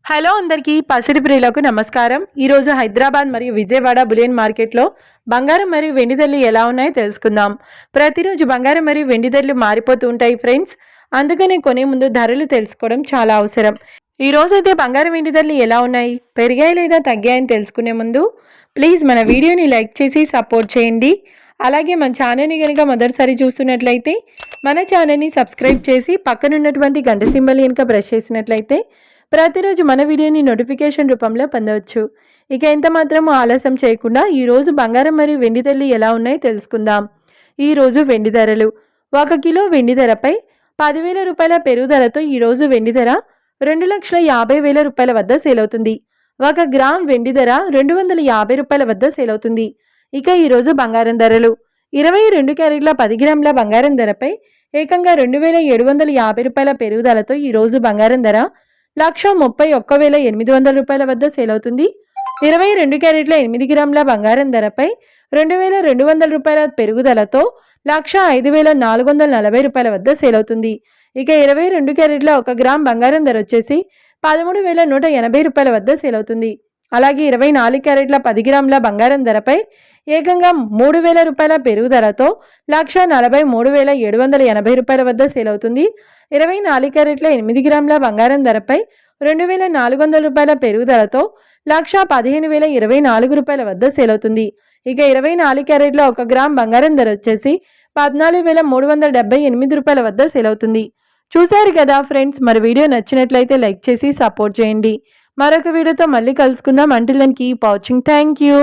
Hello అందరికీ పసిడి ప్రియులకు నమస్కారం. ఈరోజు హైదరాబాద్ మరియు విజయవాడ బులియన్ మార్కెట్లో బంగారం మరియు వెండి ధరలు ఎలా ఉన్నాయో తెలుసుకుందాం. ప్రతిరోజు బంగారం మరియు వెండి ధరలు మారిపోతూ ఉంటాయి ఫ్రెండ్స్. అందుకనే కొనే ముందు ధరలు తెలుసుకోవడం చాలా అవసరం. ఈ రోజైతే బంగారం వెండి ధరలు ఎలా ఉన్నాయి, పెరిగాయి లేదా తగ్గాయని తెలుసుకునే ముందు ప్లీజ్ మన వీడియోని లైక్ చేసి సపోర్ట్ చేయండి. అలాగే మన ఛానల్ని కనుక మొదటిసారి చూస్తున్నట్లయితే మన ఛానల్ని సబ్స్క్రైబ్ చేసి పక్కనున్నటువంటి గంట సింబల్ కనుక ప్రెస్ చేసినట్లయితే ప్రతిరోజు మన వీడియోని నోటిఫికేషన్ రూపంలో పొందవచ్చు. ఇక ఎంత మాత్రం ఆలస్యం చేయకుండా ఈరోజు బంగారం మరియు వెండి ధరలు ఎలా ఉన్నాయో తెలుసుకుందాం. ఈరోజు వెండి ధరలు 1 కిలో వెండి ధరపై 10,000 రూపాయల పెరుగుదలతో ఈరోజు వెండి ధర 2,50,000 రూపాయల వద్ద సేల్ అవుతుంది. 1 గ్రామ్ వెండి ధర 250 రూపాయల వద్ద సేల్ అవుతుంది. ఇక ఈరోజు బంగారం ధరలు 22 క్యారెట్ల 10 గ్రాముల బంగారం ధరపై ఏకంగా 2,750 రూపాయల పెరుగుదలతో ఈరోజు బంగారం ధర 1,31,800 రూపాయల వద్ద సేల్ అవుతుంది. 22 క్యారెట్ల 8 గ్రాముల బంగారం ధరపై 2,200 రూపాయల పెరుగుదలతో 1,05,440 రూపాయల వద్ద సేల్ అవుతుంది. ఇక 22 క్యారెట్ల 1 గ్రామ్ బంగారం ధర వచ్చేసి 13,180 రూపాయల వద్ద సేల్ అవుతుంది. అలాగే 24 క్యారెట్ల 10 గ్రాముల బంగారం ధరపై ఏకంగా 3,000 రూపాయల పెరుగుదలతో 1,43,780 రూపాయల వద్ద సేల్ అవుతుంది. 24 క్యారెట్ల 8 గ్రాముల బంగారం ధరపై 2,400 రూపాయల పెరుగుదలతో 1,15,024 రూపాయల వద్ద సేల్ అవుతుంది. ఇక 24 క్యారెట్ల 1 గ్రామ్ బంగారం ధర వచ్చేసి 14,378 రూపాయల వద్ద సేల్ అవుతుంది. చూశారు కదా ఫ్రెండ్స్, మరి వీడియో నచ్చినట్లయితే లైక్ చేసి సపోర్ట్ చేయండి. మరొక వీడియోతో మళ్ళీ కలుసుకుందాం. Until then keep watching. Thank you.